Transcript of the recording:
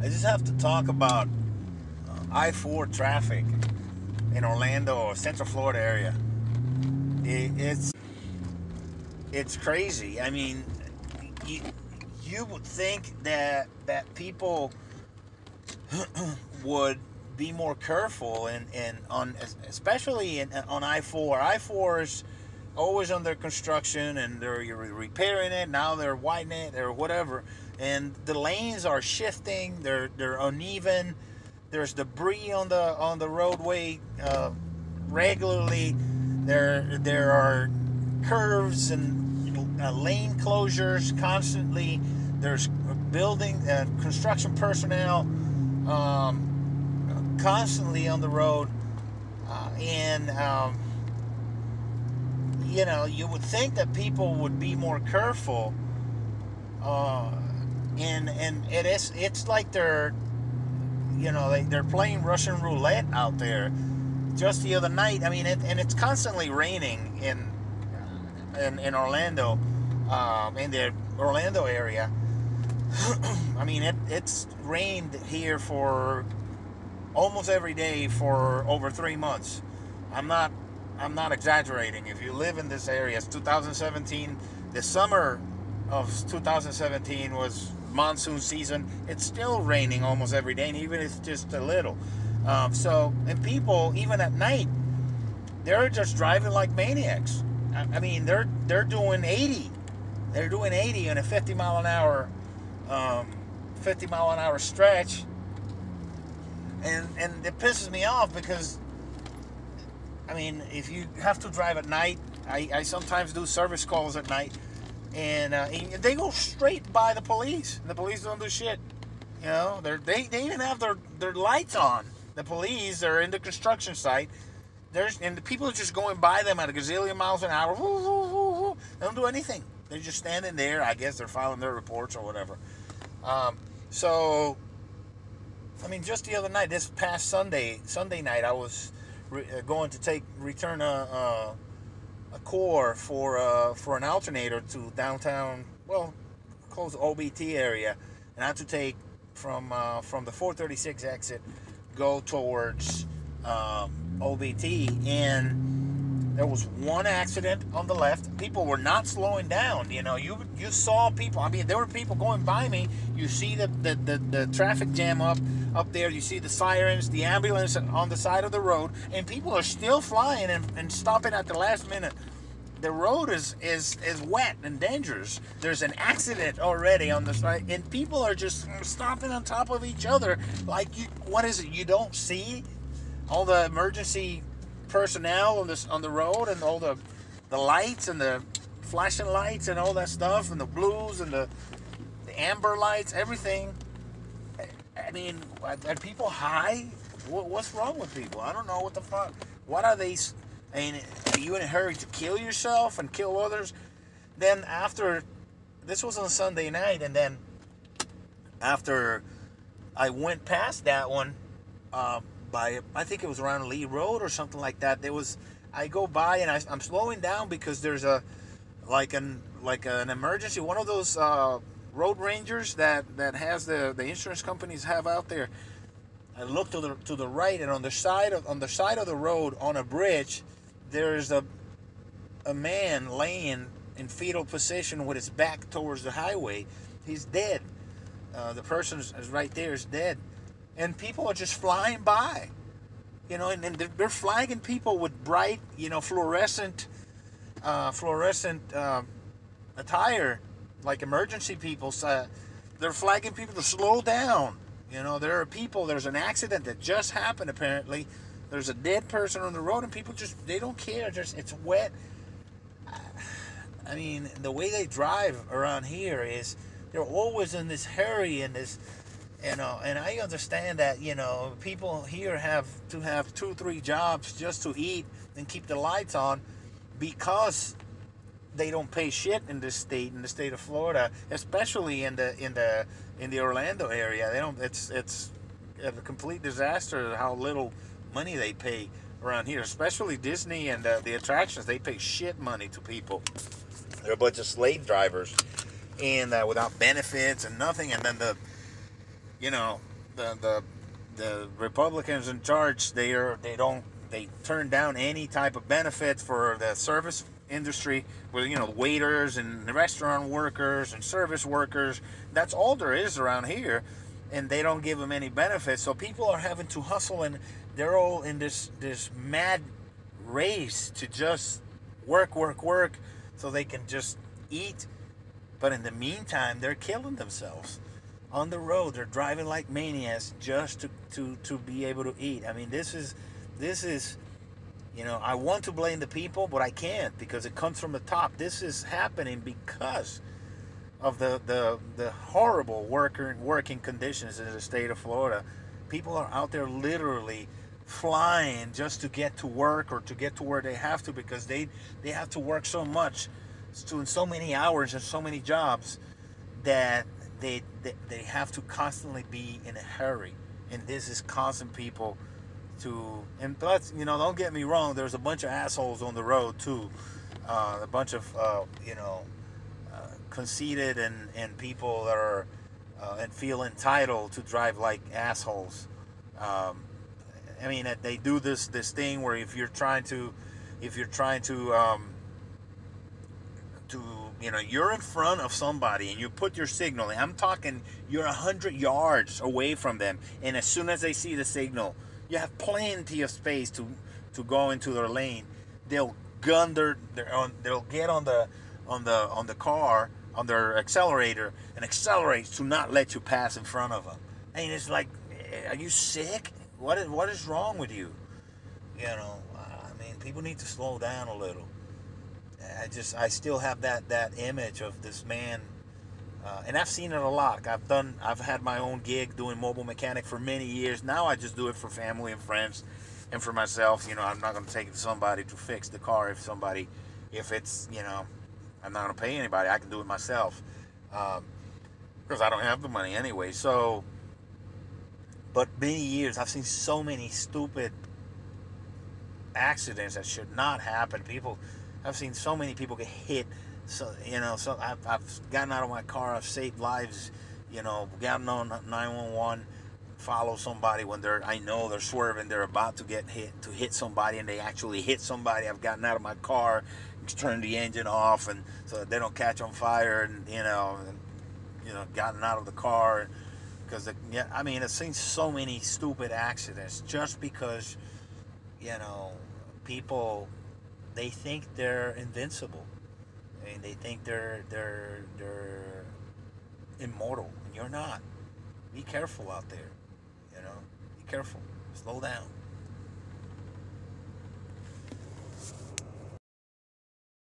I just have to talk about I-4 traffic in Orlando or Central Florida area. It's crazy. I mean, you, you would think that people would be more careful and on especially on I-4. I-4 is always under construction and they're repairing it. Now they're widening it or whatever, and the lanes are shifting. They're uneven. There's debris on the roadway regularly. There are curves and lane closures constantly. There's building construction personnel constantly on the road, and you would think that people would be more careful, uh, and it's like they're playing Russian roulette out there. Just the other night, I mean, and it's constantly raining in Orlando, in the Orlando area. I mean, it's rained here for almost every day for over 3 months. I'm not I'm not exaggerating. If you live in this area, it's 2017. The summer of 2017 was monsoon season. It's still raining almost every day, and even if it's just a little. And people, even at night, they're just driving like maniacs. I mean, they're doing 80. They're doing 80 in a 50 mile an hour, 50 mile an hour stretch, and it pisses me off because, I mean, if you have to drive at night, I sometimes do service calls at night, and they go straight by the police. The police don't do shit. You know, they even have their lights on. The police are in the construction site. And the people are just going by them at a gazillion miles an hour. Woo, woo, woo, woo. They don't do anything. They're just standing there. I guess they're filing their reports or whatever. So, I mean, just the other night, this past Sunday night, I was going to return a core for an alternator to downtown, well, close to OBT area, and I had to take from the 436 exit, go towards OBT, and there was one accident on the left. People were not slowing down. You know, you saw people. I mean, there were people going by me. You see the traffic jam up there. You see the sirens, the ambulance on the side of the road, and people are still flying and stopping at the last minute. The road is wet and dangerous. There's an accident already on the side, and people are just stopping on top of each other. Like, what is it? You don't see all the emergency personnel on the road, and all the lights and the flashing lights and all that stuff, and the blues and the amber lights, everything. I mean, are people high? What's wrong with people? I don't know what the fuck. What are they? I mean, are you in a hurry to kill yourself and kill others? Then after, this was on Sunday night, and then after I went past that one, I think it was around Lee Road or something like that. I go by and I'm slowing down because there's like an emergency, one of those road rangers that has the insurance companies have out there. I look to the right, and on the side of the road on a bridge, there's a man laying in fetal position with his back towards the highway. He's dead. The person is right there, is dead, and people are just flying by. You know, and they're flagging people with bright, fluorescent attire, like emergency people. They're flagging people to slow down. You know, there's an accident that just happened, apparently. There's a dead person on the road, and people they don't care. It's wet. I mean, the way they drive around here is they're always in this hurry and this, and I understand that, people here have to have 2-3 jobs just to eat and keep the lights on, because they don't pay shit in the state of Florida, especially in the Orlando area. They don't. It's a complete disaster how little money they pay around here, especially Disney and the attractions. They pay shit money to people. They're a bunch of slave drivers, and without benefits and nothing. And then the Republicans in charge, they turn down any type of benefits for the service industry, with waiters and restaurant workers and service workers. That's all there is around here, and they don't give them any benefits. So people are having to hustle, and they're all in this mad race to just work, so they can just eat. But in the meantime, they're killing themselves on the road. They're driving like maniacs just to be able to eat. I mean, this is I want to blame the people, but I can't, because it comes from the top. This is happening because of the horrible working conditions in the state of Florida. People are out there literally flying just to get to work or to get to where they have to, because they have to work so much, doing so many hours and so many jobs, that they have to constantly be in a hurry, and this is causing people to. And plus, don't get me wrong, there's a bunch of assholes on the road too, a bunch of conceited and people that are and feel entitled to drive like assholes. I mean, they do this thing where if you're trying to you're in front of somebody and you put your signal. I'm talking, you're 100 yards away from them, and as soon as they see the signal, you have plenty of space to go into their lane. They'll they'll get on the car, on their accelerator, and accelerate to not let you pass in front of them. And it's like, are you sick? What is wrong with you? I mean, people need to slow down a little. I still have that image of this man, and I've seen it a lot. I've had my own gig doing mobile mechanic for many years. Now I just do it for family and friends, and for myself. I'm not going to take somebody to fix the car if it's I'm not going to pay anybody. I can do it myself, because I don't have the money anyway. So, but many years I've seen so many stupid accidents that should not happen. I've seen so many people get hit. So I've gotten out of my car. I've saved lives. Gotten on 911, follow somebody when I know they're swerving. They're about to hit somebody, and they actually hit somebody. I've gotten out of my car, turned the engine off, and so that they don't catch on fire, and gotten out of the car, because I mean, I've seen so many stupid accidents just because people, they think they're invincible. I mean, they think they're immortal, and you're not. Be careful out there. Be careful. Slow down.